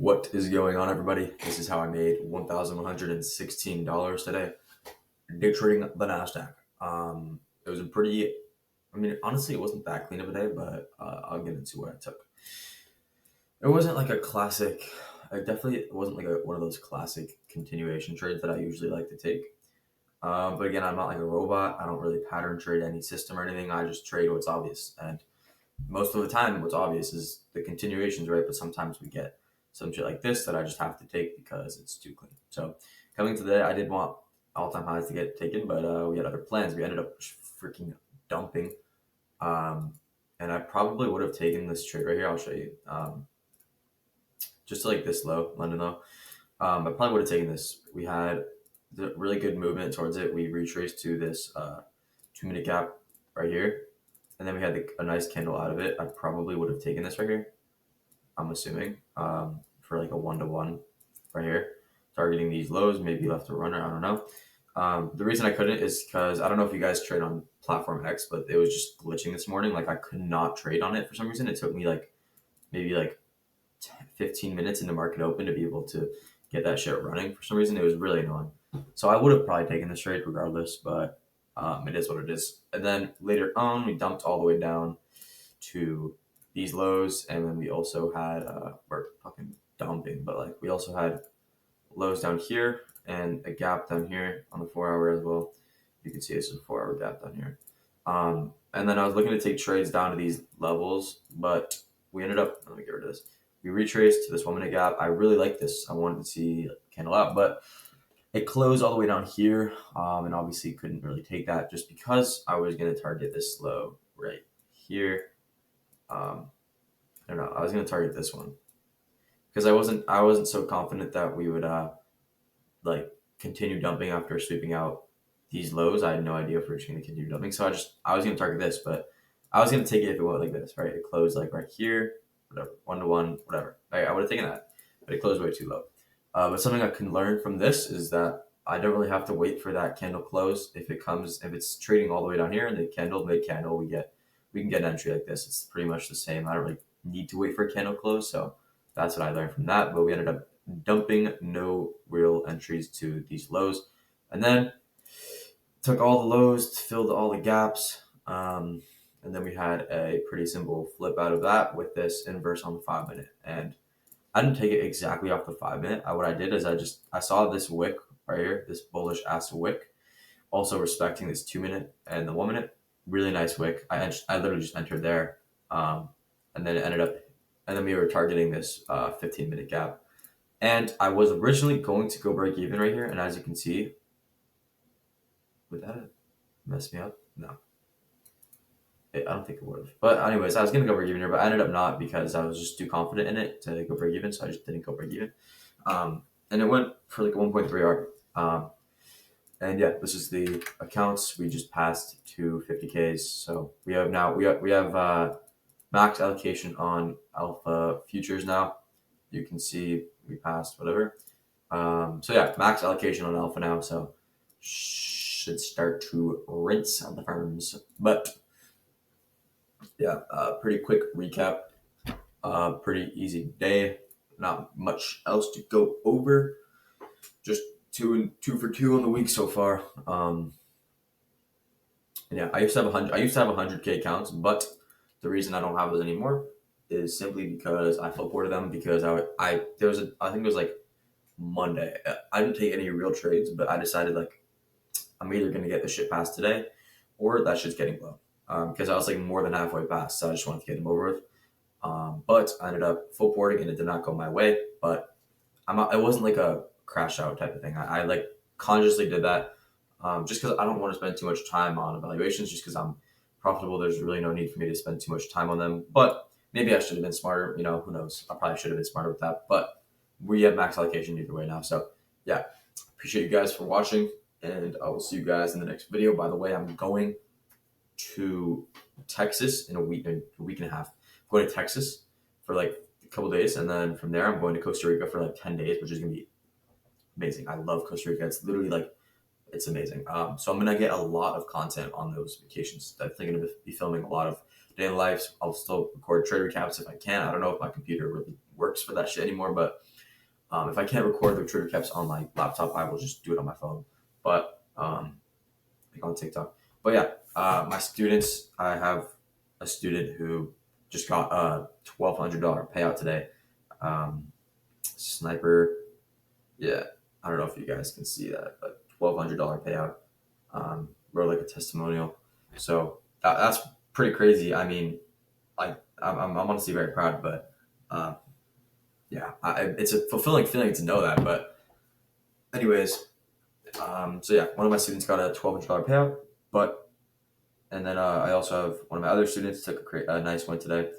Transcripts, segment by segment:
What is going on, everybody? This is how I made $1,116 today, day trading the Nasdaq. It was a pretty, I mean, honestly, it wasn't that clean of a day, but I'll get into what I took. It wasn't like a classic. It definitely wasn't like one of those classic continuation trades that I usually like to take. But again, I'm not like a robot. I don't really pattern trade any system or anything. I just trade what's obvious, and most of the time what's obvious is the continuations, right? But sometimes we get some shit like this that I just have to take because it's too clean. So coming to today, I did want all-time highs to get taken, but we had other plans. We ended up freaking dumping. um, and I probably would have taken this trade right here. I'll show you. Just like this low, London low. I probably would have taken this. We had the really good movement towards it. We retraced to this 2 minute gap right here, and then we had a nice candle out of it. I probably would have taken this right here, I'm assuming, for like a 1-to-1 right here, targeting these lows, maybe left a runner, I don't know. The reason I couldn't is because I don't know if you guys trade on Platform X, but it was just glitching this morning. Like I could not trade on it for some reason. It took me like maybe like 15 minutes in the market open to be able to get that shit running. For some reason, it was really annoying. So I would have probably taken this trade regardless, but it is what it is. And then later on, we dumped all the way down to these lows, and then we also had we're fucking dumping, but like we also had lows down here and a gap down here on the 4 hour as well. You can see this is a 4 hour gap down here. And then I was looking to take trades down to these levels, but we ended up, let me get rid of this. We retraced to this 1 minute gap. I really like this. I wanted to see candle out, but it closed all the way down here. And obviously couldn't really take that just because I was going to target this low right here. I don't know. I was going to target this one because I wasn't so confident that we would like continue dumping after sweeping out these lows. I had no idea if we were going to continue dumping, so I was going to target this, but I was going to take it if it went like this, right? It closed like right here, whatever, 1-to-1, whatever. I would have taken that, but it closed way too low. But something I can learn from this is that I don't really have to wait for that candle close. If it's trading all the way down here and the candle, mid candle, we can get an entry like this. It's pretty much the same. I don't really need to wait for a candle close, so that's what I learned from that. But we ended up dumping, no real entries to these lows, and then took all the lows, filled all the gaps, and then we had a pretty simple flip out of that with this inverse on the 5 minute. And I didn't take it exactly off the 5 minute. What I did is I saw this wick right here, this bullish ass wick, also respecting this 2 minute and the 1 minute. Really nice wick. I literally just entered there, and then it ended up, and then we were targeting this 15 minute gap. And I was originally going to go break even right here, and as you can see, would that mess me up? No. I don't think it would have. But anyways, I was going to go break even here, but I ended up not because I was just too confident in it to go break even, so I just didn't go break even. And it went for like a 1.3 R. And yeah, this is the accounts. We just passed to 50Ks. So we have max allocation on Alpha futures now. You can see we passed whatever. So yeah, max allocation on Alpha now. So should start to rinse on the firms. But yeah, pretty quick recap. Pretty easy day. Not much else to go over. Just 2 for 2 on the week so far. And yeah, I used to have 100K accounts, but the reason I don't have those anymore is simply because I flip boarded them because I think it was like Monday. I didn't take any real trades, but I decided like I'm either gonna get the shit passed today, or that shit's getting low. Because I was like more than halfway past, so I just wanted to get them over with. But I ended up full boarding and it did not go my way. But it wasn't like a crash out type of thing. I like consciously did that just because I don't want to spend too much time on evaluations. Just because I'm profitable, there's really no need for me to spend too much time on them. But maybe I should have been smarter. You know, who knows? I probably should have been smarter with that. But we have max allocation either way now. So yeah, appreciate you guys for watching, and I will see you guys in the next video. By the way, I'm going to Texas in a week and a half. I'm going to Texas for like a couple days, and then from there I'm going to Costa Rica for like 10 days, which is gonna be amazing. I love Costa Rica. It's literally like, it's amazing. So I'm gonna get a lot of content on those vacations. I'm thinking of be filming a lot of day in life. I'll still record trade recaps if I can. I don't know if my computer really works for that shit anymore. But if I can't record the trigger caps on my laptop, I will just do it on my phone. But like on TikTok. But yeah, my students. I have a student who just got a $1,200 payout today. Sniper. Yeah, I don't know if you guys can see that, but $1,200 payout. Wrote like a testimonial. So that's pretty crazy. I mean, I'm honestly very proud, but yeah, it's a fulfilling feeling to know that. But anyways, so yeah, one of my students got a $1,200 payout, but and then I also have one of my other students took a nice one today.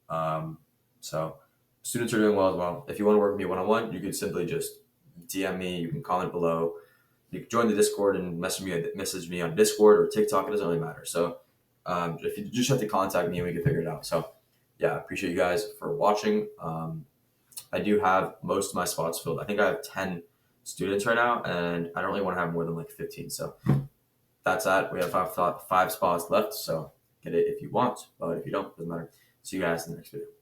Um, so students are doing well as well. If you want to work with me one on one, you can simply just DM me. You can comment below. You can join the Discord and message me on Discord or TikTok. It doesn't really matter. So if you just have to contact me and we can figure it out. So yeah, I appreciate you guys for watching. I do have most of my spots filled. I think I have 10 students right now, and I don't really want to have more than like 15. So that's that. We have five spots left. So get it if you want, but if you don't, doesn't matter. See you guys in the next video.